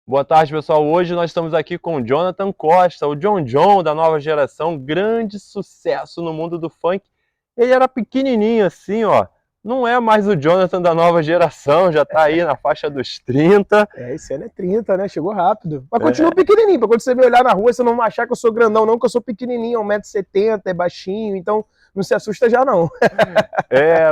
Boa tarde, pessoal. Hoje nós estamos aqui com o Jonathan Costa, o John John da nova geração, grande sucesso no mundo do funk. Ele era pequenininho assim, ó. Não é mais o Jonathan da nova geração, já tá aí na faixa dos 30. Esse ano é 30, né? Chegou rápido. Mas continua É, pequenininho, pra quando você me olhar na rua, você não vai achar que eu sou grandão, não, que eu sou pequenininho, 1,70 m, é baixinho, então não se assusta já, não.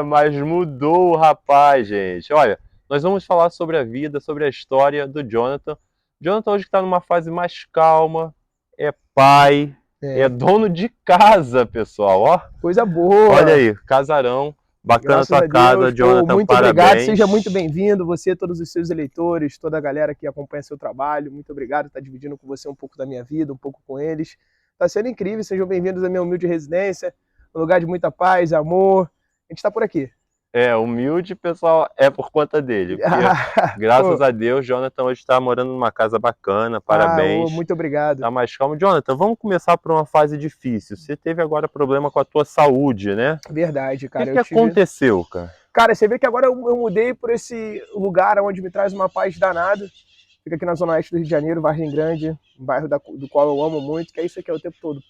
mas mudou o rapaz, gente. Olha, nós vamos falar sobre a vida, sobre a história do Jonathan. Jonathan hoje está numa fase mais calma, é pai, é É, dono de casa, pessoal, ó. coisa Olha boa. aí, casarão, bacana a Graças tua a casa, Deus. Pô, Jonathan, muito obrigado. Seja muito parabéns. bem-vindo. Você, todos os seus eleitores, toda a galera que acompanha seu trabalho. Muito obrigado por estar dividindo com você um pouco da minha vida, um pouco com eles. Tá sendo incrível. Sejam bem-vindos à minha humilde residência. Um lugar de muita paz, amor. A gente tá por aqui. É, humilde, pessoal, é por conta dele, porque graças Pô, a Deus, Jonathan hoje está morando numa casa bacana, parabéns. muito obrigado. Tá mais calmo. Jonathan, vamos começar por uma fase difícil. Você teve agora problema com a tua saúde, né? Verdade, O que cara. que Eu tive. aconteceu, cara? Cara, você vê que agora eu mudei por esse lugar onde me traz uma paz danada. Fica aqui na Zona Oeste do Rio de Janeiro, Vargem Grande, um bairro do qual eu amo muito, que é isso aqui é o tempo todo.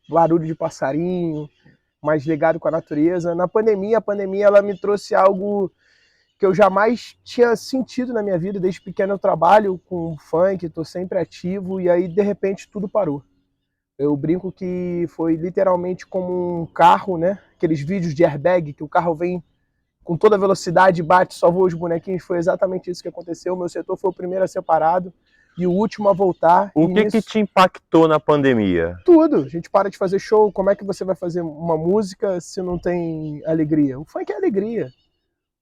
Barulho de passarinho, mais ligado com a natureza. Na pandemia, a pandemia ela me trouxe algo que eu jamais tinha sentido na minha vida. Desde pequeno eu trabalho com funk, estou sempre ativo, e aí de repente tudo parou. Eu brinco que foi literalmente como um carro, né? Aqueles vídeos de airbag, que o carro vem com toda velocidade, bate, só voa os bonequinhos. Foi exatamente isso que aconteceu. O meu setor foi o primeiro a ser parado e o último a voltar. O E que nisso, te impactou na pandemia? tudo. A gente para de fazer show. Como é que você vai fazer uma música se não tem alegria? O funk é alegria.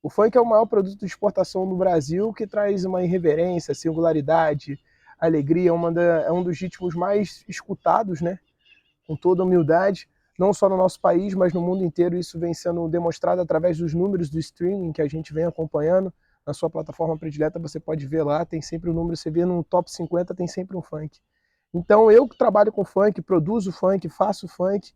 O funk é o maior produto de exportação no Brasil, que traz uma irreverência, singularidade, alegria. É um dos ritmos mais escutados, né? Com toda humildade, não só no nosso país, mas no mundo inteiro. Isso vem sendo demonstrado através dos números do streaming que a gente vem acompanhando. Na sua plataforma predileta, você pode ver lá, tem sempre um número, você vê no top 50, tem sempre um funk. Então, eu que trabalho com funk, produzo funk, faço funk,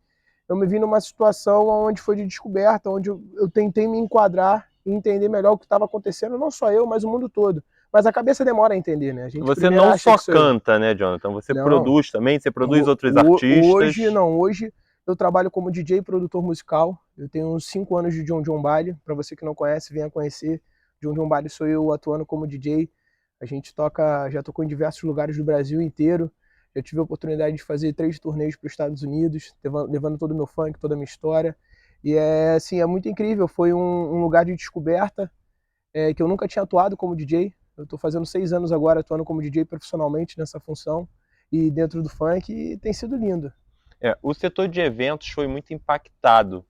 eu me vi numa situação onde foi de descoberta, onde eu tentei me enquadrar e entender melhor o que estava acontecendo, não só eu, mas o mundo todo. Mas a cabeça demora a entender, né? A gente Você primeiro não acha só que sou eu. canta, né, Jonathan? Você Não, produz também, você produz outros artistas. Hoje não, hoje eu trabalho como DJ e produtor musical. Eu tenho uns 5 anos de John John Baile. Para você que não conhece, venha conhecer. John John Baile sou eu atuando como DJ. A gente toca, já tocou em diversos lugares do Brasil inteiro. Já tive a oportunidade de fazer 3 turnês para os Estados Unidos, levando todo o meu funk, toda a minha história. E é assim, é muito incrível. Foi um lugar de descoberta, que eu nunca tinha atuado como DJ. Eu estou fazendo 6 anos agora atuando como DJ profissionalmente nessa função e dentro do funk, e tem sido lindo. É, o setor de eventos foi muito impactado.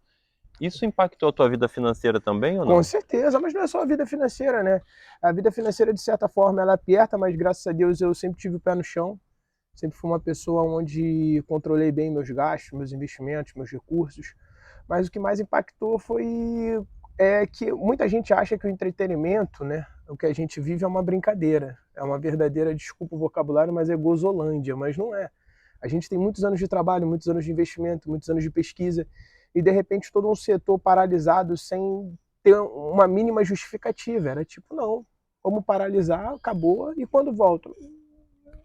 Isso impactou a tua vida financeira também ou Com não? certeza, mas não é só a vida financeira, né? A vida financeira, de certa forma, ela aperta, mas graças a Deus eu sempre tive o pé no chão. Sempre fui uma pessoa onde controlei bem meus gastos, meus investimentos, meus recursos. Mas o que mais impactou foi que muita gente acha que o entretenimento, né, o que a gente vive é uma brincadeira. É uma verdadeira, desculpa o vocabulário, mas é gozolândia, mas não é. A gente tem muitos anos de trabalho, muitos anos de investimento, muitos anos de pesquisa, e de repente todo um setor paralisado sem ter uma mínima justificativa. Era tipo, não, vamos paralisar, acabou, e quando volta?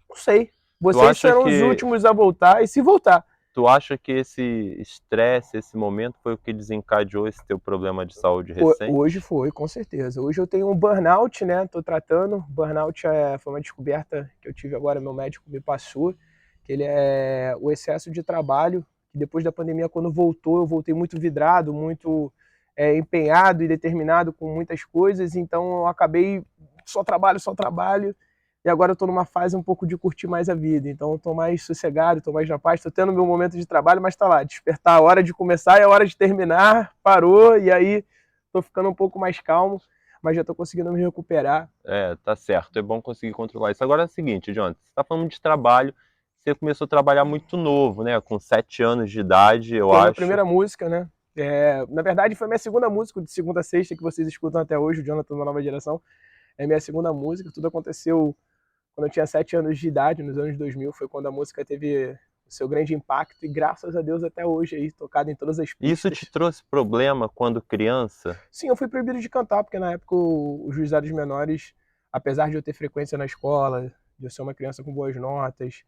Não sei. Tu Vocês acha serão os que últimos a voltar, e se voltar. tu acha que esse estresse, esse momento foi o que desencadeou esse teu problema de saúde Hoje recente? foi, com certeza. Hoje eu tenho um burnout, né? Tô tratando. Burnout foi uma descoberta que eu tive agora, meu médico me passou, que ele é o excesso de trabalho, que depois da pandemia, quando voltou, eu voltei muito vidrado, muito empenhado e determinado com muitas coisas, então eu acabei só trabalho, e agora eu tô numa fase um pouco de curtir mais a vida, então eu tô mais sossegado, tô mais na paz, tô tendo meu momento de trabalho, mas tá lá, despertar a hora de começar e a hora de terminar, parou, e aí tô ficando um pouco mais calmo, mas já tô conseguindo me recuperar. É, tá certo, é bom conseguir controlar isso. Agora é o seguinte, Jonathan, você tá falando de trabalho, você começou a trabalhar muito novo, né? Com 7 anos de idade, eu Foi minha acho. primeira música, né? Na verdade, foi minha segunda música, de segunda a sexta, que vocês escutam até hoje, o Jonathan da Nova Geração. É minha segunda música, tudo aconteceu quando eu tinha 7 anos de idade, nos anos 2000, foi quando a música teve o seu grande impacto, e graças a Deus até hoje aí, tocada em todas as Isso te pistas. trouxe problema quando criança? Sim, eu fui proibido de cantar, porque na época os juizados menores, apesar de eu ter frequência na escola, de eu ser uma criança com boas notas,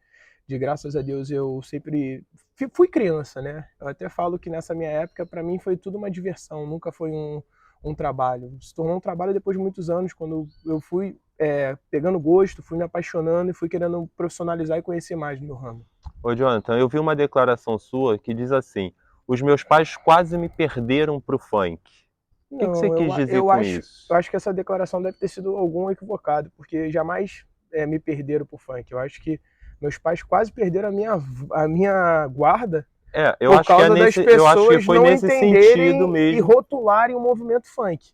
de graças a Deus eu sempre fui criança, né? Eu até falo que nessa minha época, para mim, foi tudo uma diversão, nunca foi um trabalho. Se tornou um trabalho depois de muitos anos, quando eu fui pegando gosto, fui me apaixonando e fui querendo profissionalizar e conhecer mais no meu ramo. Ô, Jonathan, eu vi uma declaração sua que diz assim: os meus pais quase me perderam pro funk. O que você Não, quis dizer eu com acho, eu isso? acho que essa declaração deve ter sido algum equivocado, porque jamais me perderam por funk. Eu acho que meus pais quase perderam a minha guarda É, eu por acho que é causa das nesse, eu acho que pessoas foi não nesse sentido entenderem e mesmo. rotularem o movimento funk.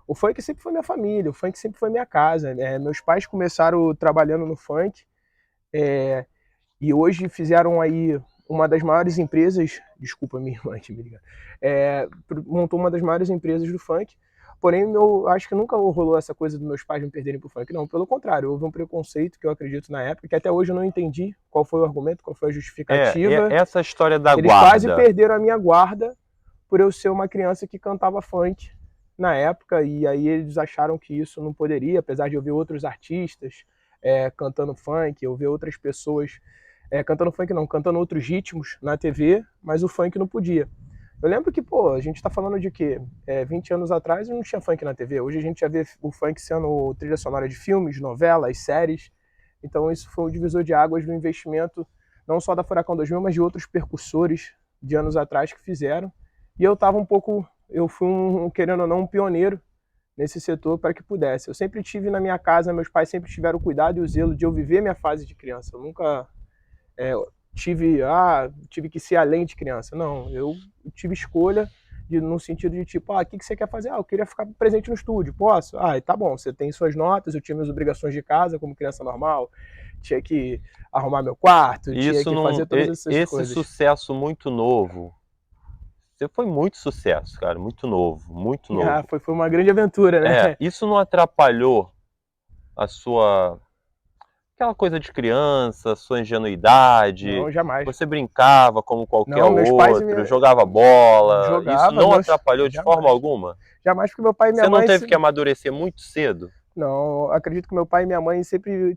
O funk sempre foi minha família, o funk sempre foi minha casa. Meus pais começaram trabalhando no funk, é, e hoje fizeram aí uma das maiores empresas, desculpa minha irmã que me liga, montou uma das maiores empresas do funk. Porém, eu acho que nunca rolou essa coisa dos meus pais me perderem pro funk. Não, pelo contrário, houve um preconceito que eu acredito na época, que até hoje eu não entendi qual foi o argumento, qual foi a justificativa. Essa história da Eles quase guarda. perderam a minha guarda por eu ser uma criança que cantava funk na época, e aí eles acharam que isso não poderia, apesar de eu ver outros artistas cantando funk, eu ver outras pessoas cantando funk não, cantando outros ritmos na TV, mas o funk não podia. Eu lembro que, pô, a gente tá falando de quê? 20 anos atrás não tinha funk na TV. Hoje a gente já vê o funk sendo trilha sonora de filmes, novelas, séries. Então isso foi um divisor de águas do investimento, não só da Furacão 2000, mas de outros percussores de anos atrás que fizeram. E eu tava um pouco, eu fui querendo ou não, um pioneiro nesse setor para que pudesse. Eu sempre tive na minha casa, meus pais sempre tiveram o cuidado e o zelo de eu viver minha fase de criança. Eu nunca é, tive que ser além de criança. Não, eu tive escolha no sentido de tipo, o que você quer fazer? Eu queria ficar presente no estúdio, posso? Tá bom, você tem suas notas, eu tinha minhas obrigações de casa como criança normal, tinha que arrumar meu quarto, tinha Isso que não, fazer todas essas esse coisas. sucesso muito novo. Você foi muito sucesso, cara, muito novo, muito novo. Foi uma grande aventura, né? Isso não atrapalhou a sua aquela coisa de criança, sua ingenuidade? Não, jamais. Você brincava como qualquer Não, meus pais outro, jogava bola, isso jogava, não meus atrapalhou de forma jamais. alguma? Jamais porque meu pai e minha Você não mãe teve que amadurecer muito cedo? não, acredito que meu pai e minha mãe sempre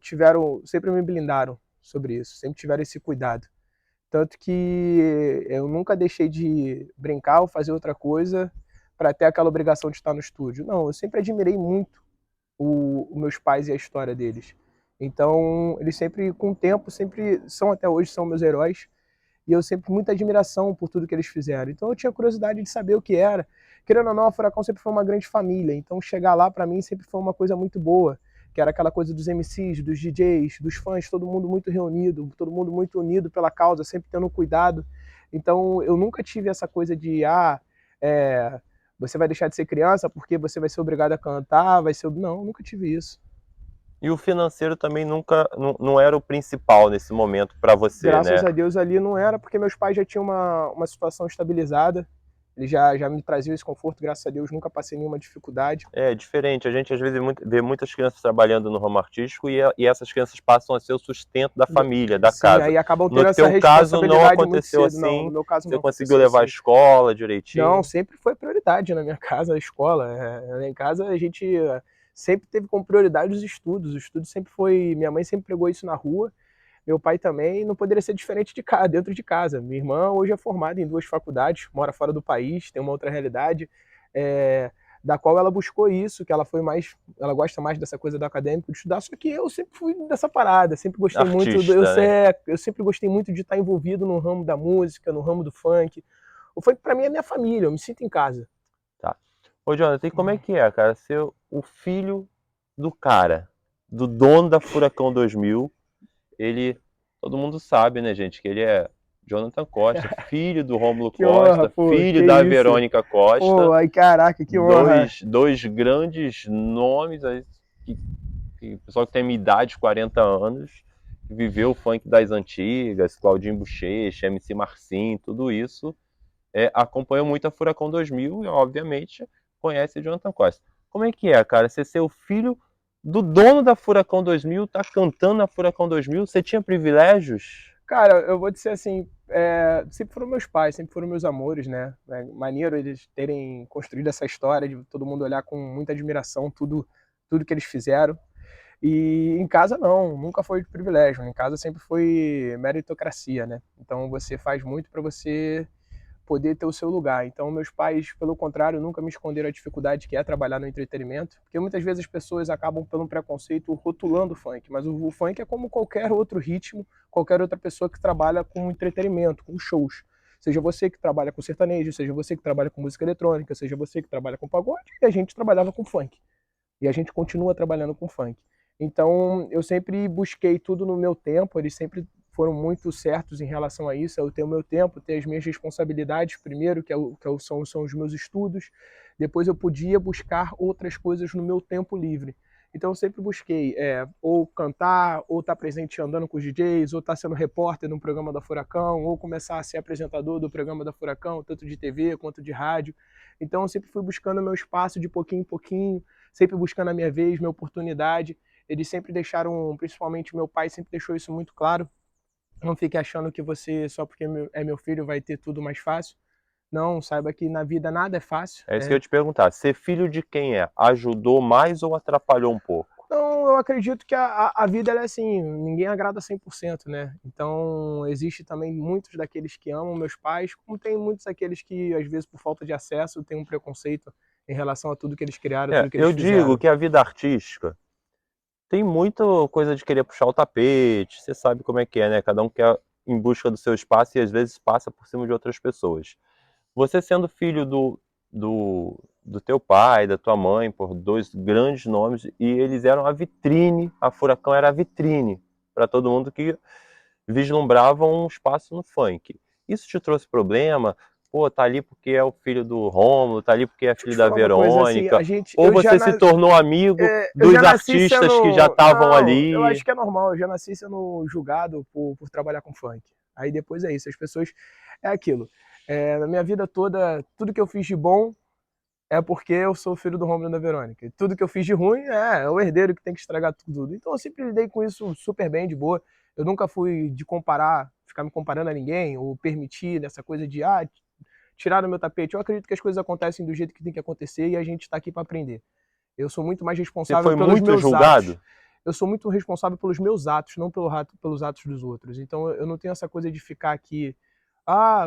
me blindaram sobre isso, sempre tiveram esse cuidado. Tanto que eu nunca deixei de brincar ou fazer outra coisa para ter aquela obrigação de estar no estúdio. Não, eu sempre admirei muito os meus pais e a história deles. Então, eles sempre, com o tempo, sempre são até hoje, são meus heróis. E eu sempre muita admiração por tudo que eles fizeram. Então eu tinha curiosidade de saber o que era. Querendo ou não, a Furacão sempre foi uma grande família. Então chegar lá para mim sempre foi uma coisa muito boa, que era aquela coisa dos MCs, dos DJs, dos fãs, todo mundo muito reunido, todo mundo muito unido pela causa, sempre tendo cuidado. Então eu nunca tive essa coisa de você vai deixar de ser criança porque você vai ser obrigado a cantar, vai ser não, nunca tive isso. E o financeiro também nunca não era o principal nesse momento para você, Graças né? a Deus ali não era, porque meus pais já tinham uma situação estabilizada, eles já me traziam esse conforto, graças a Deus nunca passei nenhuma dificuldade. É diferente, a gente às vezes vê muitas crianças trabalhando no ramo artístico e essas crianças passam a ser o sustento da família, da Sim, casa. aí acabam No tendo essa teu caso não responsabilidade muito aconteceu cedo. Não, no assim, meu caso você não conseguiu aconteceu levar a assim. escola Não, direitinho. sempre foi prioridade na minha casa, a escola. Em casa a gente sempre teve como prioridade os estudos. O estudo sempre foi. Minha mãe sempre pregou isso na rua, meu pai também, não poderia ser diferente de casa, dentro de casa. Minha irmã hoje é formada em 2 faculdades, mora fora do país, tem uma outra realidade, da qual ela buscou isso, que ela foi mais, ela gosta mais dessa coisa do acadêmico, de estudar, só que eu sempre fui dessa parada, sempre gostei muito, Artista, né? eu sempre gostei muito de estar envolvido no ramo da música, no ramo do funk. O funk pra mim é minha família, eu me sinto em casa. Tá. Ô, Jonathan, e como é que é, cara, ser o filho do cara, do dono da Furacão 2000? Ele, todo mundo sabe, né, gente, que ele é Jonathan Costa, filho do Rômulo Que honra, Costa, pô, que filho da isso. Verônica Pô, Costa, ai caraca, que honra. dois grandes nomes aí, que o pessoal que tem minha idade, 40 anos, que viveu o funk das antigas, Claudinho Buchecha, MC Marcinho, tudo isso, acompanhou muito a Furacão 2000 e, obviamente, conhece o Jonathan Costa. Como é que é, cara, você ser o filho do dono da Furacão 2000, tá cantando na Furacão 2000, você tinha privilégios? Cara, eu vou dizer assim, sempre foram meus pais, sempre foram meus amores, né? É maneiro eles terem construído essa história, de todo mundo olhar com muita admiração tudo que eles fizeram. E em casa não, nunca foi privilégio. Em casa sempre foi meritocracia, né? Então você faz muito para você poder ter o seu lugar. Então meus pais, pelo contrário, nunca me esconderam a dificuldade que é trabalhar no entretenimento, porque muitas vezes as pessoas acabam pelo preconceito rotulando o funk, mas o funk é como qualquer outro ritmo, qualquer outra pessoa que trabalha com entretenimento, com shows. Seja você que trabalha com sertanejo, seja você que trabalha com música eletrônica, seja você que trabalha com pagode, e a gente trabalhava com funk. E a gente continua trabalhando com funk. Então, eu sempre busquei tudo no meu tempo, eles sempre foram muito certos em relação a isso, eu ter o meu tempo, ter as minhas responsabilidades primeiro, são os meus estudos, depois eu podia buscar outras coisas no meu tempo livre. Então eu sempre busquei ou cantar, ou estar presente andando com os DJs, ou estar sendo repórter no programa da Furacão, ou começar a ser apresentador do programa da Furacão, tanto de TV quanto de rádio. Então eu sempre fui buscando meu espaço de pouquinho em pouquinho, sempre buscando a minha vez, minha oportunidade. Eles sempre deixaram, principalmente meu pai sempre deixou isso muito claro. Não fique achando que você, só porque é meu filho, vai ter tudo mais fácil. Não, saiba que na vida nada é fácil. É isso que eu ia te perguntar. Ser filho de quem é? Ajudou mais ou atrapalhou um pouco? Então, eu acredito que a vida ela é assim, ninguém agrada 100%, né? Então, existe também muitos daqueles que amam meus pais, como tem muitos daqueles que, às vezes, por falta de acesso, têm um preconceito em relação a tudo que eles criaram, tudo que eles Eu digo fizeram. que a vida artística tem muita coisa de querer puxar o tapete, você sabe como é que é, né? Cada um quer em busca do seu espaço e às vezes passa por cima de outras pessoas. Você sendo filho do teu pai, da tua mãe, por dois grandes nomes, e eles eram a vitrine, a Furacão era a vitrine para todo mundo que vislumbrava um espaço no funk. Isso te trouxe problema? Pô, tá ali porque é o filho do Rômulo, tá ali porque é Deixa eu filho te da falar uma coisa, assim, Verônica, ou você se tornou amigo eu dos já nasci artistas que já sendo. estavam Não, eu ali? acho que é normal, eu já nasci sendo julgado por trabalhar com funk. Aí depois é isso, as pessoas. É aquilo. Na minha vida toda, tudo que eu fiz de bom é porque eu sou filho do Romulo e da Verônica. E tudo que eu fiz de ruim é o herdeiro que tem que estragar tudo. Então eu sempre lidei com isso super bem, de boa. Eu nunca fui de comparar, ficar me comparando a ninguém, ou permitir essa coisa de tirar do meu tapete. Eu acredito que as coisas acontecem do jeito que tem que acontecer e a gente está aqui para aprender. Eu sou muito mais Você responsável foi pelos muito meus atos. julgado? Eu sou muito responsável pelos meus atos, não pelos atos dos outros. Então eu não tenho essa coisa de ficar aqui,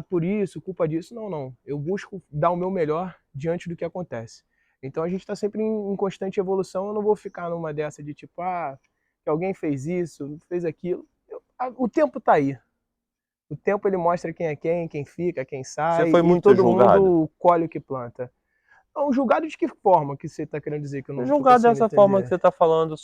por isso, culpa disso. Não, não. Eu busco dar o meu melhor diante do que acontece. Então a gente está sempre em constante evolução. Eu não vou ficar numa dessa de tipo, que alguém fez isso, fez aquilo. O tempo está aí. O tempo ele mostra quem é quem fica, quem Você sai, foi e muito todo julgado? mundo colhe o que planta. Não, julgado de que forma que você está querendo dizer que eu não estou Julgado conseguindo dessa forma que entender? você está falando,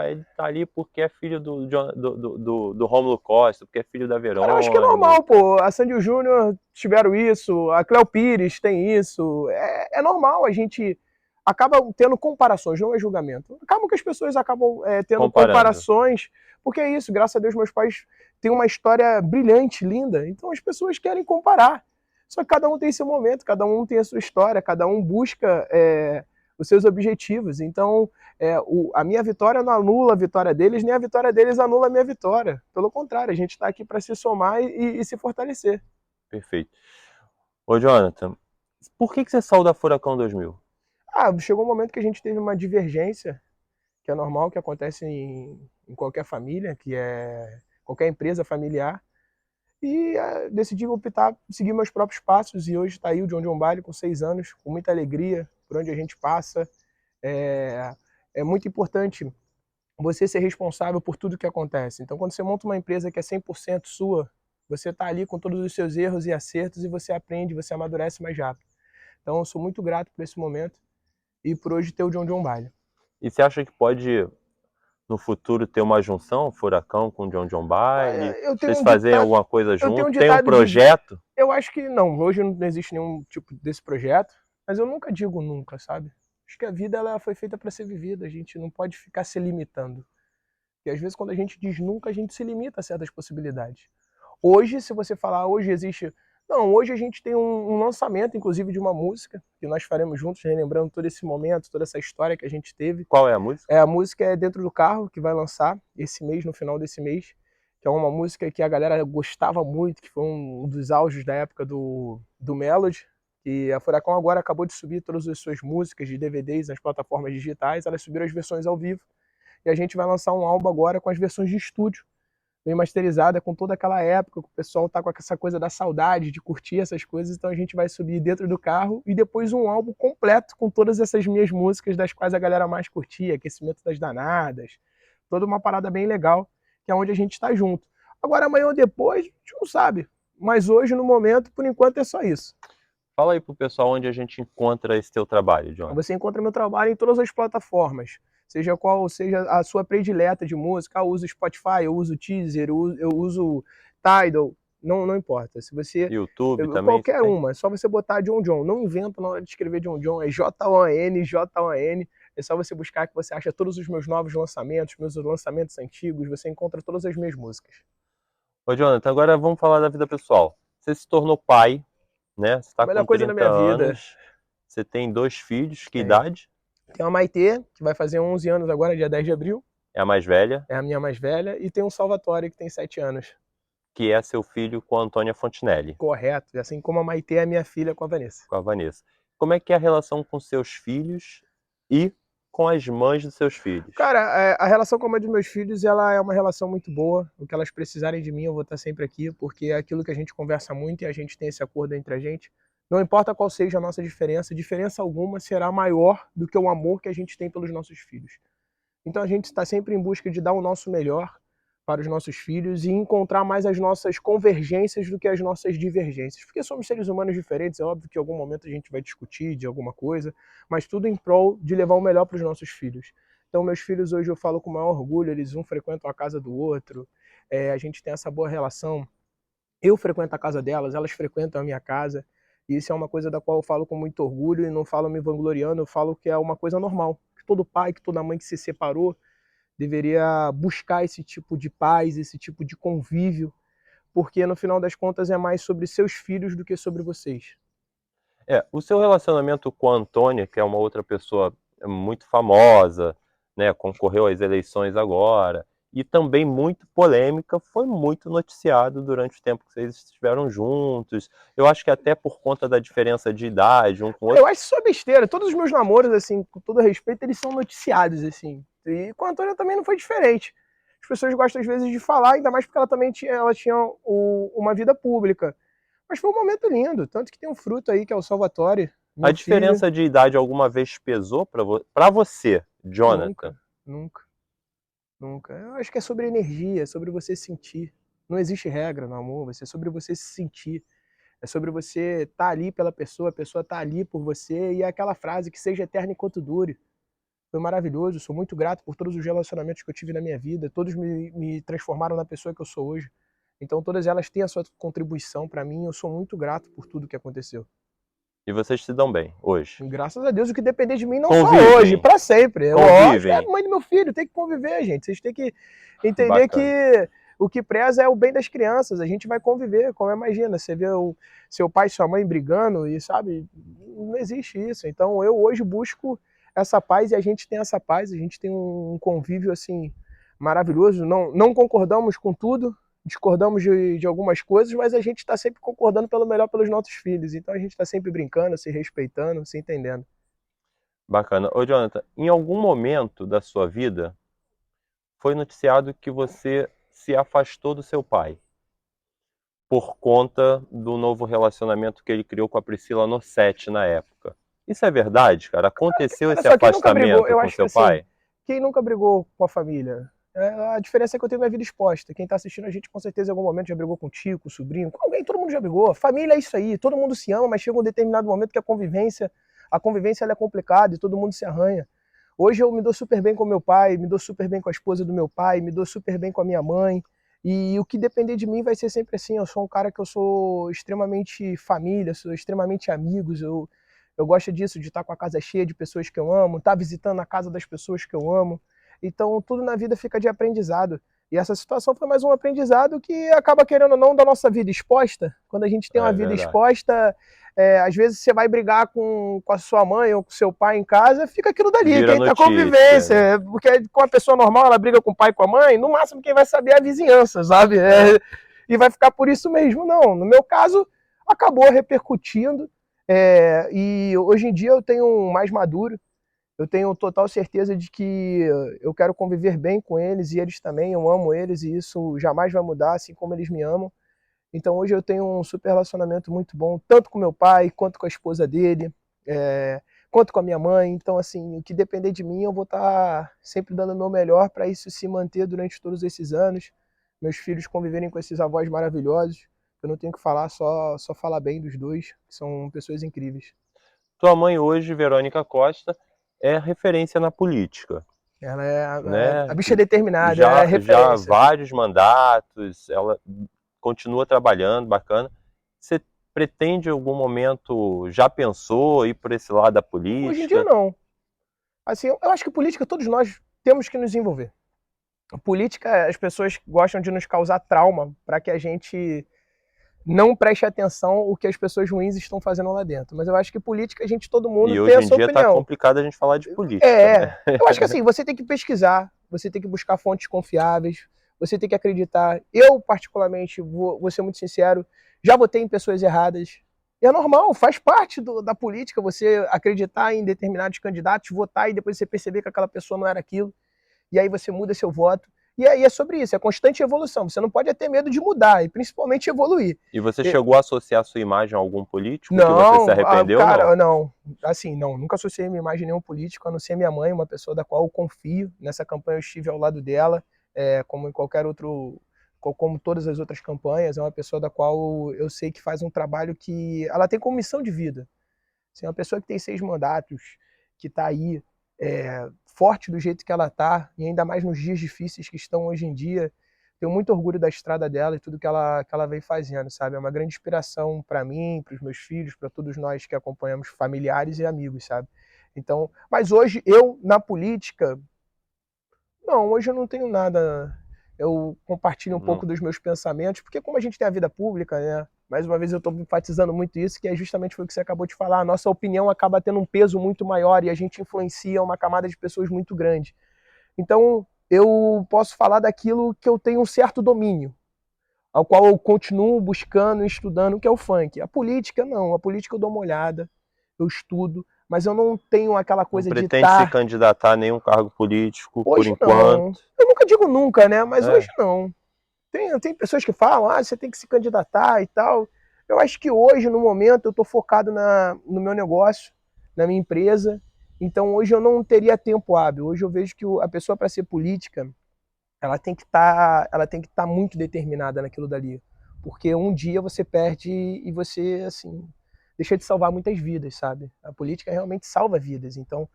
ele tá ali porque é filho do Rômulo Costa, porque é filho da Cara, eu acho que é normal, Verônica. pô. A Sandy e o Júnior tiveram isso, a Cleo Pires tem isso. É normal, a gente acaba tendo comparações, não é julgamento. Acabam que as pessoas acabam tendo Comparando. comparações, porque é isso, graças a Deus meus pais têm uma história brilhante, linda, então as pessoas querem comparar. Só que cada um tem seu momento, cada um tem a sua história, cada um busca os seus objetivos. Então, a minha vitória não anula a vitória deles, nem a vitória deles anula a minha vitória. Pelo contrário, a gente está aqui para se somar e se fortalecer. Perfeito. Ô, Jonathan, por que você saiu da Furacão 2000? Chegou um momento que a gente teve uma divergência, que é normal, que acontece em qualquer família, que é qualquer empresa familiar, e decidi optar, seguir meus próprios passos, e hoje está aí o John John Baile com 6 anos, com muita alegria, por onde a gente passa. É, é muito importante você ser responsável por tudo que acontece. Então, quando você monta uma empresa que é 100% sua, você está ali com todos os seus erros e acertos e você aprende, você amadurece mais rápido. Então, eu sou muito grato por esse momento e por hoje ter o John John Baile. E você acha que pode, no futuro, ter uma junção, Furacão com John John Baile? Eu tenho Vocês um fazem ditado, alguma coisa eu tenho um junto? Tem um ditado de, projeto? eu acho que não, hoje não existe nenhum tipo desse projeto, mas eu nunca digo nunca, sabe? Acho que a vida ela foi feita para ser vivida, a gente não pode ficar se limitando. E às vezes quando a gente diz nunca, a gente se limita a certas possibilidades. Hoje, se você falar, hoje existe. Não, hoje a gente tem um lançamento, inclusive, de uma música que nós faremos juntos, relembrando todo esse momento, toda essa história que a gente teve. Qual é a música? A música é Dentro do Carro, que vai lançar esse mês, no final desse mês, que é uma música que a galera gostava muito, que foi um dos auges da época do Melody. E a Furacão agora acabou de subir todas as suas músicas de DVDs nas plataformas digitais, elas subiram as versões ao vivo. e a gente vai lançar um álbum agora com as versões de estúdio, bem masterizada, com toda aquela época, que o pessoal tá com essa coisa da saudade, de curtir essas coisas, então a gente vai subir dentro do carro, e depois um álbum completo com todas essas minhas músicas, das quais a galera mais curtia, Aquecimento das Danadas, toda uma parada bem legal, que é onde a gente tá junto. Agora, amanhã ou depois, a gente não sabe, mas hoje, no momento, por enquanto, é só isso. Fala aí pro pessoal onde a gente encontra esse teu trabalho, John. Você encontra meu trabalho em todas as plataformas, seja qual seja a sua predileta de música. Eu uso Spotify, eu uso Deezer, eu uso Tidal, não importa. Se você YouTube também. qualquer uma, é só você botar John John. Não inventa na hora de escrever John John, é Jon, Jon. É só você buscar que você acha todos os meus novos lançamentos, meus lançamentos antigos, você encontra todas as minhas músicas. Ô, Jonathan, agora vamos falar da vida pessoal. Você se tornou pai, né? Você está com 30 anos. Você tem 2 filhos, que idade? Tem uma Maitê, que vai fazer 11 anos agora, dia 10 de abril. É a mais velha? É a minha mais velha. E tem um Salvatore, que tem 7 anos. Que é seu filho com a Antônia Fontinelli. Correto. Assim como a Maitê é minha filha com a Vanessa. Com a Vanessa. Como é que é a relação com seus filhos e com as mães dos seus filhos? Cara, a relação com a mãe dos meus filhos, ela é uma relação muito boa. O que elas precisarem de mim, eu vou estar sempre aqui, porque é aquilo que a gente conversa muito e a gente tem esse acordo entre a gente. Não importa qual seja a nossa diferença alguma será maior do que o amor que a gente tem pelos nossos filhos. Então a gente está sempre em busca de dar o nosso melhor para os nossos filhos e encontrar mais as nossas convergências do que as nossas divergências. Porque somos seres humanos diferentes, é óbvio que em algum momento a gente vai discutir de alguma coisa, mas tudo em prol de levar o melhor para os nossos filhos. Então meus filhos hoje eu falo com o maior orgulho, eles um frequentam a casa do outro, a gente tem essa boa relação. Eu frequento a casa delas, elas frequentam a minha casa. E isso é uma coisa da qual eu falo com muito orgulho e não falo me vangloriando, eu falo que é uma coisa normal. Que todo pai, que toda mãe que se separou deveria buscar esse tipo de paz, esse tipo de convívio, porque no final das contas é mais sobre seus filhos do que sobre vocês. O seu relacionamento com a Antônia, que é uma outra pessoa muito famosa, né, concorreu às eleições agora, e também muito polêmica, foi muito noticiado durante o tempo que vocês estiveram juntos. Eu acho que até por conta da diferença de idade, um com o outro. Eu acho isso besteira. Todos os meus namoros, assim, com todo respeito, eles são noticiados, assim. E com a Antônia também não foi diferente. As pessoas gostam às vezes de falar, ainda mais porque ela também tinha uma vida pública. Mas foi um momento lindo, tanto que tem um fruto aí que é o Salvatore. A diferença de idade alguma vez pesou pra você, Jonathan? Nunca. Eu acho que é sobre energia, é sobre você sentir. Não existe regra no amor, é sobre você se sentir. É sobre você estar ali pela pessoa, a pessoa estar ali por você, e é aquela frase que seja eterna enquanto dure. Foi maravilhoso, sou muito grato por todos os relacionamentos que eu tive na minha vida, todos me transformaram na pessoa que eu sou hoje. Então todas elas têm a sua contribuição para mim, eu sou muito grato por tudo que aconteceu. E vocês se dão bem hoje? Graças a Deus, o que depender de mim não Convivem. Só hoje, para sempre. Convivem. É a mãe do meu filho, tem que conviver, gente. Vocês têm que entender Bacana. Que o que preza é o bem das crianças. A gente vai conviver, como imagina, você vê o seu pai e sua mãe brigando e, sabe, não existe isso. Então eu hoje busco essa paz e a gente tem essa paz, a gente tem um convívio, assim, maravilhoso. Não concordamos com tudo, discordamos de algumas coisas, mas a gente está sempre concordando pelo melhor pelos nossos filhos. Então a gente está sempre brincando, se respeitando, se entendendo. Bacana. Ô, Jonathan, em algum momento da sua vida foi noticiado que você se afastou do seu pai por conta do novo relacionamento que ele criou com a Priscila Nossetti na época. Isso é verdade, cara? Aconteceu esse afastamento com seu pai? Quem nunca brigou com a família? A diferença é que eu tenho minha vida exposta. Quem está assistindo a gente com certeza em algum momento já brigou com o tio, com o sobrinho, com alguém, todo mundo já brigou. Família é isso aí, todo mundo se ama, mas chega um determinado momento que a convivência ela é complicada e todo mundo se arranha. Hoje eu me dou super bem com meu pai, me dou super bem com a esposa do meu pai, me dou super bem com a minha mãe. E o que depender de mim vai ser sempre assim. Eu sou um cara que eu sou extremamente família, sou extremamente amigos. Eu gosto disso, de estar com a casa cheia de pessoas que eu amo, estar visitando a casa das pessoas que eu amo. Então tudo na vida fica de aprendizado. E essa situação foi mais um aprendizado que acaba, querendo ou não, da nossa vida exposta. Quando a gente tem uma vida exposta, às vezes você vai brigar com a sua mãe ou com seu pai em casa, fica aquilo dali, quem tá convivência. Porque com a pessoa normal, ela briga com o pai e com a mãe, no máximo quem vai saber é a vizinhança, sabe? E vai ficar por isso mesmo. Não, no meu caso, acabou repercutindo. E hoje em dia eu tenho um mais maduro. eu tenho total certeza de que eu quero conviver bem com eles e eles também, eu amo eles e isso jamais vai mudar, assim como eles me amam. Então hoje eu tenho um super relacionamento muito bom, tanto com meu pai, quanto com a esposa dele, quanto com a minha mãe. Então, assim, o que depender de mim, eu vou estar sempre dando o meu melhor para isso se manter durante todos esses anos. Meus filhos conviverem com esses avós maravilhosos. Eu não tenho que falar, só falar bem dos dois, que são pessoas incríveis. Tua mãe hoje, Verônica Costa, é referência na política, Ela é a né? bicha é determinada, ela é Já referência. vários mandatos, ela continua trabalhando, bacana. Você pretende em algum momento, já pensou ir por esse lado da Hoje em dia, política? não. Assim, eu acho que política todos nós temos que nos envolver. A política, as pessoas gostam de nos causar trauma para que a gente não preste atenção o que as pessoas ruins estão fazendo lá dentro. Mas eu acho que política, todo mundo E tem hoje a em sua dia está opinião. complicado a gente falar de política, né? Eu acho que assim, você tem que pesquisar, você tem que buscar fontes confiáveis, você tem que acreditar. Eu, particularmente, vou ser muito sincero, já votei em pessoas erradas. E é normal, faz parte da política você acreditar em determinados candidatos, votar e depois você perceber que aquela pessoa não era aquilo. E aí você muda seu voto. E aí é sobre isso, é constante evolução. Você não pode ter medo de mudar e principalmente evoluir. E você chegou a associar sua imagem a algum político que você se Não, arrependeu ou não? cara, não. Assim, não, nunca associei minha imagem a nenhum político, a não ser minha mãe, uma pessoa da qual eu confio. Nessa campanha eu estive ao lado dela, como em qualquer outro, como todas as outras campanhas, é uma pessoa da qual eu sei que faz um trabalho que ela tem como missão de vida. Assim, uma pessoa que tem 6 mandatos, que está aí, forte do jeito que ela está, e ainda mais nos dias difíceis que estão hoje em dia. Tenho muito orgulho da estrada dela e tudo que ela vem fazendo, sabe? É uma grande inspiração para mim, para os meus filhos, para todos nós que acompanhamos familiares e amigos, sabe? Então, mas hoje eu na política, não, hoje eu não tenho nada. Eu compartilho um Não. pouco dos meus pensamentos, porque como a gente tem a vida pública, né? Mais uma vez eu estou enfatizando muito isso, que é justamente foi o que você acabou de falar. A nossa opinião acaba tendo um peso muito maior e a gente influencia uma camada de pessoas muito grande. Então, eu posso falar daquilo que eu tenho um certo domínio, ao qual eu continuo buscando e estudando, que é o funk. A política, não. A política eu dou uma olhada, eu estudo, mas eu não tenho aquela Não coisa de pretende se estar. candidatar a nenhum cargo político por Hoje enquanto. não. Eu nunca digo nunca, né? Mas hoje É. não. Tem pessoas que falam, você tem que se candidatar e tal. Eu acho que hoje, no momento, eu estou focado no meu negócio, na minha empresa. Então, hoje eu não teria tempo hábil. Hoje eu vejo que a pessoa, para ser política, ela tem que estar muito determinada naquilo dali. Porque um dia você perde e você, assim, deixa de salvar muitas vidas, sabe? A política realmente salva vidas. Então,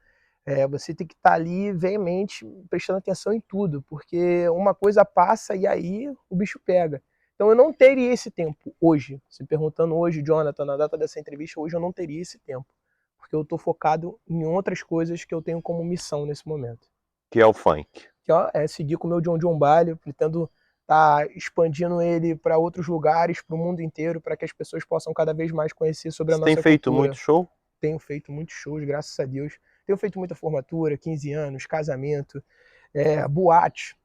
você tem que estar ali veemente, prestando atenção em tudo, porque uma coisa passa e aí o bicho pega. Então eu não teria esse tempo hoje. Se perguntando hoje, Jonathan, na data dessa entrevista, hoje eu não teria esse tempo. Porque eu estou focado em outras coisas que eu tenho como missão nesse momento. Que é o funk. Que é seguir com o meu John John Baile, pretendo estar expandindo ele para outros lugares, para o mundo inteiro, para que as pessoas possam cada vez mais conhecer sobre a Você tem nossa feito muito cultura. show? Tenho feito muitos shows, graças a Deus. Tenho feito muita formatura, 15 anos, casamento, boate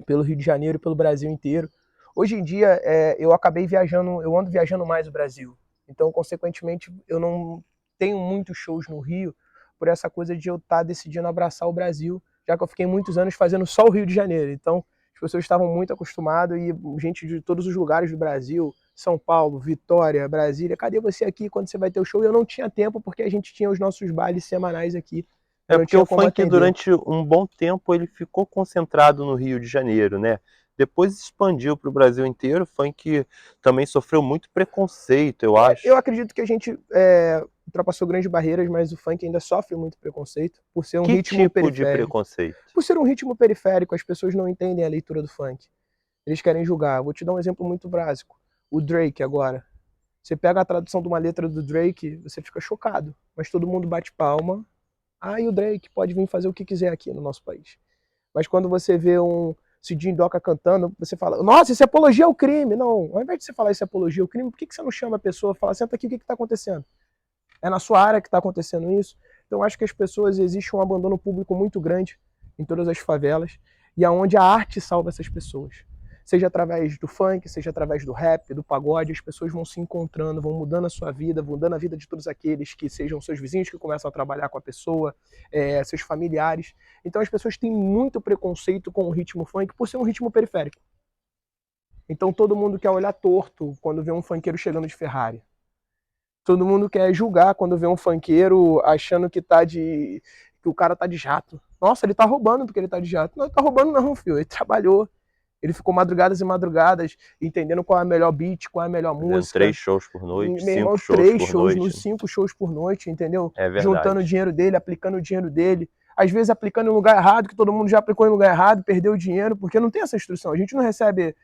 pelo Rio de Janeiro e pelo Brasil inteiro. Hoje em dia, eu acabei viajando, eu ando viajando mais o Brasil. Então, consequentemente, eu não tenho muitos shows no Rio por essa coisa de eu estar decidindo abraçar o Brasil, já que eu fiquei muitos anos fazendo só o Rio de Janeiro. Então, as pessoas estavam muito acostumadas e gente de todos os lugares do Brasil, São Paulo, Vitória, Brasília, cadê você aqui quando você vai ter o show? E eu não tinha tempo porque a gente tinha os nossos bailes semanais aqui. Eu É não porque tinha o como funk atender. durante um bom tempo ele ficou concentrado no Rio de Janeiro, né? Depois expandiu para o Brasil inteiro. O funk também sofreu muito preconceito, eu Eu acho. acredito que a gente ultrapassou grandes barreiras, mas o funk ainda sofre muito preconceito por ser um Que ritmo tipo de periférico. preconceito? Por ser um ritmo periférico, as pessoas não entendem a leitura do funk. Eles querem julgar. Vou te dar um exemplo muito básico. O Drake agora. Você pega a tradução de uma letra do Drake, você fica chocado. Mas todo mundo bate palma. E o Drake pode vir fazer o que quiser aqui no nosso país. Mas quando você vê um Cidinho Doca cantando, você fala, nossa, isso é apologia ao crime. Não, ao invés de você falar isso é apologia ao crime, por que você não chama a pessoa e fala, senta aqui, o que está acontecendo? É na sua área que está acontecendo isso? Então acho que as pessoas, existe um abandono público muito grande em todas as favelas, e aonde a arte salva essas pessoas. Seja através do funk, seja através do rap, do pagode, as pessoas vão se encontrando, vão mudando a sua vida, vão mudando a vida de todos aqueles que sejam seus vizinhos que começam a trabalhar com a pessoa, seus familiares. Então as pessoas têm muito preconceito com o ritmo funk por ser um ritmo periférico. Então todo mundo quer olhar torto quando vê um funkeiro chegando de Ferrari. Todo mundo quer julgar quando vê um funkeiro achando que o cara tá de jato. Nossa, ele tá roubando porque ele tá de jato. Não, ele tá roubando não, filho. Ele trabalhou. Ele ficou madrugadas e madrugadas entendendo qual é a melhor beat, qual é a melhor música. 3 shows por noite, Meu irmão, 5 shows 3 por shows, noite. nos 5 shows por noite, entendeu? É verdade. Juntando o dinheiro dele, aplicando o dinheiro dele. Às vezes aplicando em lugar errado, que todo mundo já aplicou em lugar errado, perdeu o dinheiro, porque não tem essa instrução. A gente não recebe...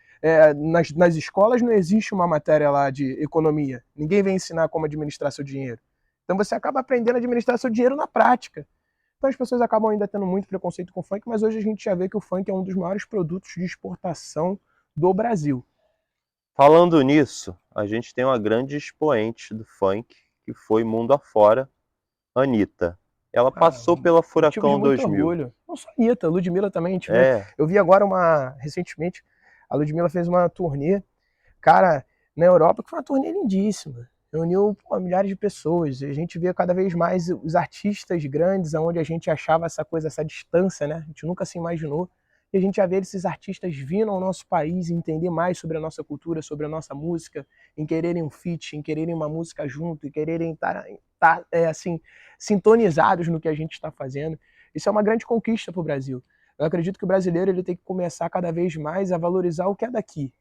nas escolas não existe uma matéria lá de economia. Ninguém vem ensinar como administrar seu dinheiro. Então você acaba aprendendo a administrar seu dinheiro na prática. Então as pessoas acabam ainda tendo muito preconceito com o funk, mas hoje a gente já vê que o funk é um dos maiores produtos de exportação do Brasil. Falando nisso, a gente tem uma grande expoente do funk, que foi mundo afora, Anitta. Ela passou pela Furacão 2000. Orgulho. Não só a Anitta, a Ludmilla também. A gente vê. Eu vi agora recentemente, a Ludmilla fez uma turnê, cara, na Europa, que foi uma turnê lindíssima. Reuniu milhares de pessoas. A gente vê cada vez mais os artistas grandes, onde a gente achava essa coisa, essa distância, né? A gente nunca se imaginou. E a gente já vê esses artistas vindo ao nosso país entender mais sobre a nossa cultura, sobre a nossa música, em quererem um feat, em quererem uma música junto, em quererem estar assim, sintonizados no que a gente está fazendo. Isso é uma grande conquista para o Brasil. Eu acredito que o brasileiro ele tem que começar cada vez mais a valorizar o que é daqui.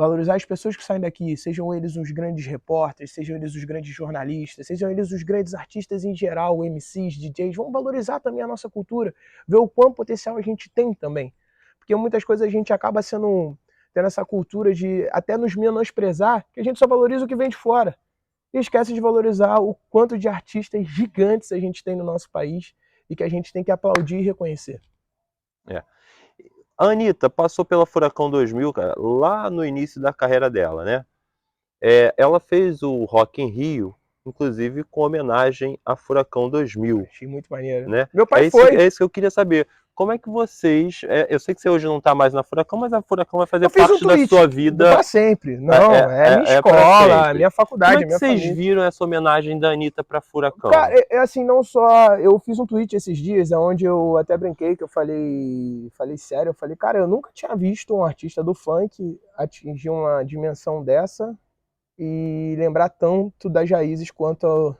Valorizar as pessoas que saem daqui, sejam eles os grandes repórteres, sejam eles os grandes jornalistas, sejam eles os grandes artistas em geral, MCs, DJs, vamos valorizar também a nossa cultura, ver o quão potencial a gente tem também. Porque muitas coisas a gente acaba tendo essa cultura de até nos menosprezar, que a gente só valoriza o que vem de fora. E esquece de valorizar o quanto de artistas gigantes a gente tem no nosso país e que a gente tem que aplaudir e reconhecer. A Anitta passou pela Furacão 2000, cara, lá no início da carreira dela, né? Ela fez o Rock in Rio, inclusive com homenagem a Furacão 2000. Achei muito maneiro. Né? Meu pai foi. É isso que eu queria saber. Como é que vocês... eu sei que você hoje não está mais na Furacão, mas a Furacão vai fazer parte da sua vida... Para sempre. Não, minha escola, minha faculdade, minha família. Como é que vocês viram essa homenagem da Anitta para Furacão? Cara, assim, não só... Eu fiz um tweet esses dias, onde eu até brinquei, que eu falei sério, eu falei, cara, eu nunca tinha visto um artista do funk atingir uma dimensão dessa e lembrar tanto das raízes quanto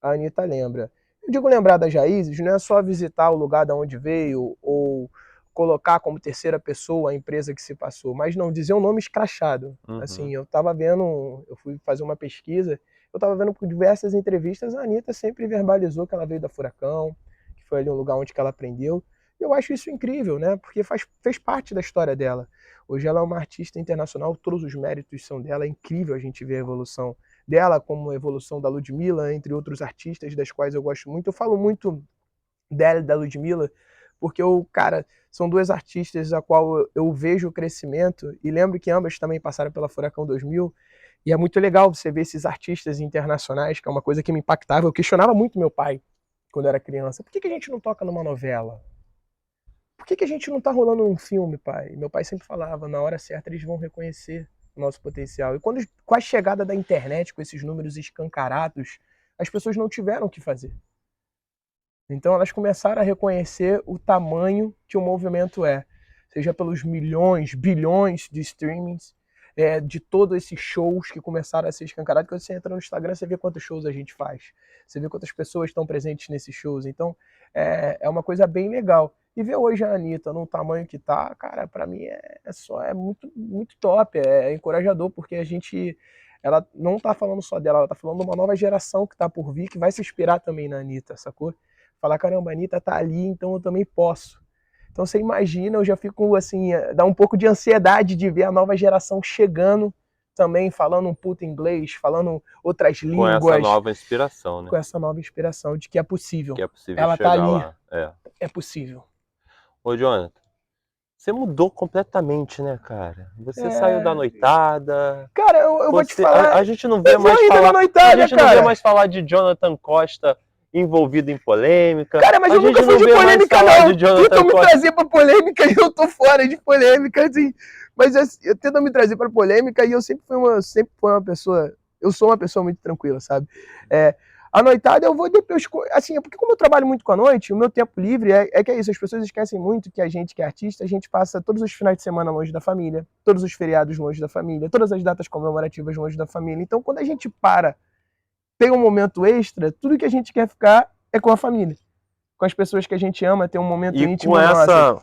a Anitta lembra. Eu digo lembrar das raízes, não é só visitar o lugar de onde veio ou colocar como terceira pessoa a empresa que se passou, mas não dizer um nome escrachado. Assim, eu fui fazer uma pesquisa, eu estava vendo por diversas entrevistas, a Anitta sempre verbalizou que ela veio da Furacão, que foi ali um lugar onde ela aprendeu. E eu acho isso incrível, né? Porque fez parte da história dela. Hoje ela é uma artista internacional, todos os méritos são dela, é incrível a gente ver a evolução dela, como a evolução da Ludmilla, entre outros artistas das quais eu gosto muito. Eu falo muito dela e da Ludmilla, porque cara, são duas artistas a qual eu vejo o crescimento, e lembro que ambas também passaram pela Furacão 2000, e é muito legal você ver esses artistas internacionais, que é uma coisa que me impactava. Eu questionava muito meu pai, quando eu era criança, por que a gente não toca numa novela? Por que a gente não tá rolando um filme, pai? Meu pai sempre falava, na hora certa eles vão reconhecer o nosso potencial. E com a chegada da internet, com esses números escancarados, as pessoas não tiveram o que fazer. Então elas começaram a reconhecer o tamanho que o movimento é. Seja pelos milhões, bilhões de streamings, de todos esses shows que começaram a ser escancarados. Quando você entra no Instagram, você vê quantos shows a gente faz. Você vê quantas pessoas estão presentes nesses shows. Então é uma coisa bem legal. E ver hoje a Anitta no tamanho que tá, cara, pra mim é muito, muito top, é encorajador, porque ela não tá falando só dela, ela tá falando de uma nova geração que tá por vir, que vai se inspirar também na Anitta, sacou? Falar, caramba, a Anitta tá ali, então eu também posso. Então você imagina, eu já fico assim, dá um pouco de ansiedade de ver a nova geração chegando também, falando um puto inglês, falando outras línguas. Com essa nova inspiração, né? Com essa nova inspiração de que é possível. Que é possível ela chegar tá ali. lá. É possível. Ô, Jonathan, você mudou completamente, né, cara? Você saiu da noitada. Cara, eu vou te falar. A gente não vê mais falar. Noitada, a gente não vê mais falar de Jonathan Costa envolvido em polêmica. Cara, mas A eu nunca gente fui não de vê mais polêmica, falar não. de Jonathan Tentam me Costa. trazer pra polêmica e eu tô fora de polêmica, assim. Mas eu tento me trazer pra polêmica e eu sempre fui uma pessoa... Eu sou uma pessoa muito tranquila, sabe? A noitada eu vou depois... Assim, porque como eu trabalho muito com a noite, o meu tempo livre que é isso. As pessoas esquecem muito que a gente, que é artista, a gente passa todos os finais de semana longe da família, todos os feriados longe da família, todas as datas comemorativas longe da família. Então, quando a gente tem um momento extra, tudo que a gente quer ficar é com a família. Com as pessoas que a gente ama, ter um momento E íntimo com essa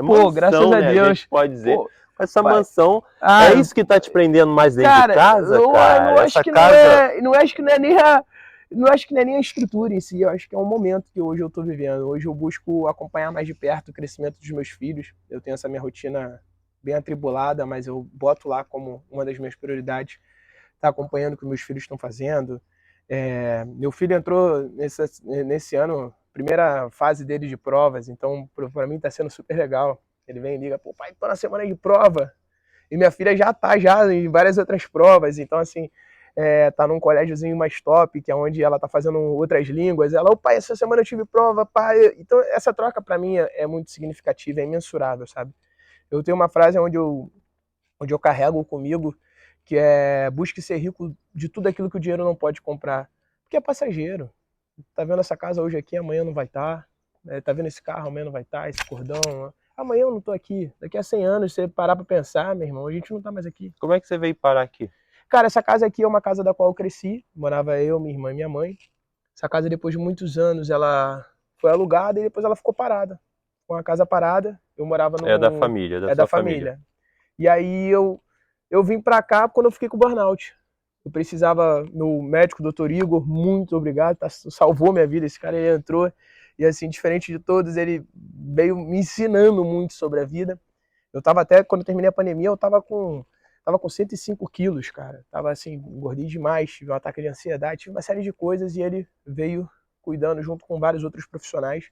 Pô, graças mansão, a né, a Deus. gente pode dizer, Pô, com essa pai. mansão, Ah, é isso que tá te prendendo mais dentro de cara, casa, eu cara? não Essa acho que casa... não acho que não é nem a, não acho que não é nem a estrutura em si, eu acho que é um momento que hoje eu tô vivendo. Hoje eu busco acompanhar mais de perto o crescimento dos meus filhos. Eu tenho essa minha rotina bem atribulada, mas eu boto lá como uma das minhas prioridades, tá acompanhando o que meus filhos estão fazendo. Meu filho entrou nesse ano, primeira fase dele de provas, então para mim tá sendo super legal. Ele vem e liga, pô, pai, tô na semana de prova. E minha filha já tá em várias outras provas, então assim, tá num colégiozinho mais top, que é onde ela tá fazendo outras línguas. Ela, ô pai, essa semana eu tive prova, pai. Então essa troca para mim é muito significativa, é imensurável, sabe? Eu tenho uma frase onde eu carrego comigo, que é: busque ser rico de tudo aquilo que o dinheiro não pode comprar, porque é passageiro. Tá vendo essa casa hoje aqui, amanhã não vai estar. Tá vendo esse carro, amanhã não vai estar, esse cordão. Amanhã eu não tô aqui. Daqui a 100 anos, você parar pra pensar, meu irmão, a gente não tá mais aqui. Como é que você veio parar aqui? Cara, essa casa aqui é uma casa da qual eu cresci. Morava eu, minha irmã e minha mãe. Essa casa, depois de muitos anos, ela foi alugada e depois ela ficou parada. Foi uma casa parada. Eu morava É da família, da É da sua família. família. E aí eu vim pra cá quando eu fiquei com burnout. Eu precisava, meu médico, doutor Igor, muito obrigado, salvou minha vida. Esse cara, ele entrou e, assim, diferente de todos, ele veio me ensinando muito sobre a vida. Eu tava até, quando eu terminei a pandemia, eu tava com 105 quilos, cara. Tava assim, engordei demais, tive um ataque de ansiedade, tive uma série de coisas e ele veio cuidando junto com vários outros profissionais,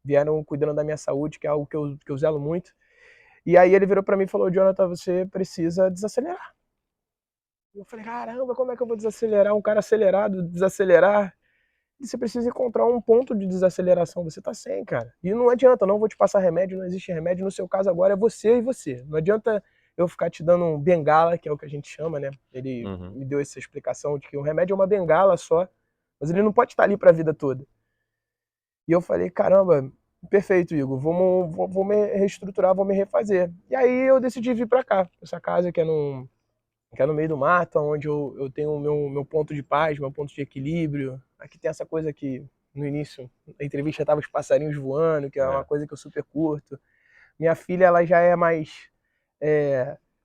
vieram cuidando da minha saúde, que é algo que eu zelo muito. E aí ele virou pra mim e falou: Jonathan, você precisa desacelerar. Eu falei: caramba, como é que eu vou desacelerar? Um cara acelerado, desacelerar? E você precisa encontrar um ponto de desaceleração. Você tá sem, cara. E não adianta, não vou te passar remédio, não existe remédio. No seu caso agora é você e você. Não adianta eu ficar te dando um bengala, que é o que a gente chama, né? Ele me deu essa explicação de que o remédio é uma bengala só, mas ele não pode estar ali pra vida toda. E eu falei: caramba, perfeito, Igor, vou me reestruturar, vou me refazer. E aí eu decidi vir pra cá, essa casa que é no meio do mato, onde eu tenho o meu ponto de paz, meu ponto de equilíbrio. Aqui tem essa coisa que no início da entrevista tava os passarinhos voando, que é uma coisa que eu super curto. Minha filha, ela já é mais...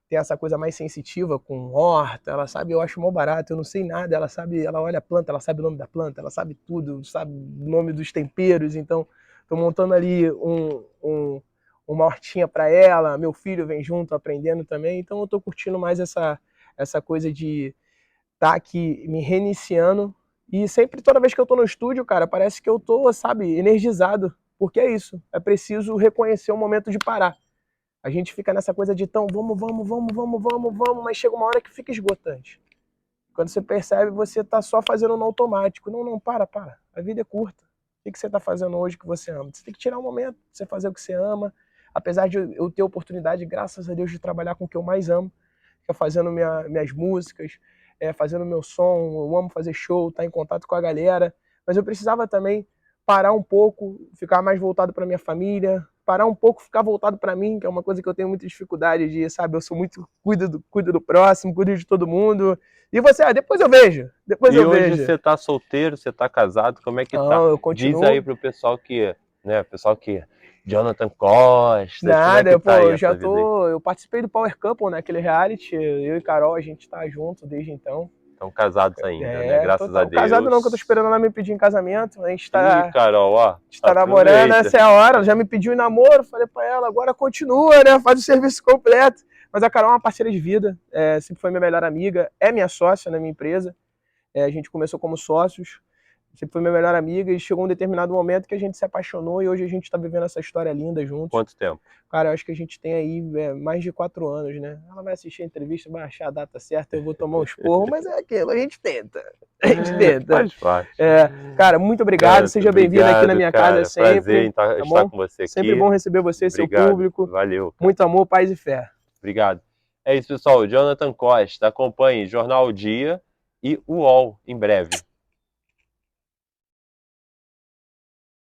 tem essa coisa mais sensitiva com horta, ela sabe, eu acho mó barato, eu não sei nada, ela sabe, ela olha a planta, ela sabe o nome da planta, ela sabe tudo, sabe o nome dos temperos, então tô montando ali uma hortinha para ela, meu filho vem junto aprendendo também, então eu tô curtindo mais essa coisa de estar aqui me reiniciando. E sempre, toda vez que eu tô no estúdio, cara, parece que eu tô, sabe, energizado. Porque é isso, é preciso reconhecer o momento de parar. A gente fica nessa coisa de tão, vamos, mas chega uma hora que fica esgotante. Quando você percebe, você tá só fazendo no automático. Não, para. A vida é curta. O que você tá fazendo hoje que você ama? Você tem que tirar um momento pra você fazer o que você ama. Apesar de eu ter oportunidade, graças a Deus, de trabalhar com o que eu mais amo, que é fazendo minhas músicas, fazendo meu som, eu amo fazer show, estar em contato com a galera, mas eu precisava também parar um pouco, ficar mais voltado para minha família, parar um pouco, ficar voltado para mim, que é uma coisa que eu tenho muita dificuldade de, sabe, eu sou muito, cuido do próximo, cuido de todo mundo, e você, depois eu vejo, E hoje você tá solteiro, você tá casado, como é que tá? Não, eu continuo... Diz aí pro pessoal que, Jonathan Costa, como é Nada, que tá aí eu já essa vida aí? eu participei do Power Couple, né, aquele reality, eu e Carol, a gente tá junto desde então. Estão casados ainda, né? Graças a Casado não, Deus. que eu tô esperando ela me pedir em casamento. A gente Ih, Carol, ó, a gente tá namorando, essa é a hora. Ela já me pediu em namoro, falei pra ela, agora continua, né? Faz o serviço completo. Mas a Carol é uma parceira de vida, sempre foi minha melhor amiga, é minha sócia na minha empresa. A gente começou como sócios. sempre foi minha melhor amiga, e chegou um determinado momento que a gente se apaixonou e hoje a gente tá vivendo essa história linda juntos. Quanto tempo? Cara, eu acho que a gente tem aí mais de 4 anos, né? Ela vai assistir a entrevista, vai achar a data certa, eu vou tomar um esporro, mas é aquilo, a gente tenta. A gente tenta. Faz parte. Cara, muito obrigado, Jonathan, seja bem-vindo aqui na minha cara, casa sempre. Prazer em estar com você aqui. Sempre bom receber você, Obrigado, seu público. Valeu. Cara. Muito amor, paz e fé. Obrigado. É isso, pessoal. Jonathan Costa. Acompanhe Jornal Dia e o UOL em breve.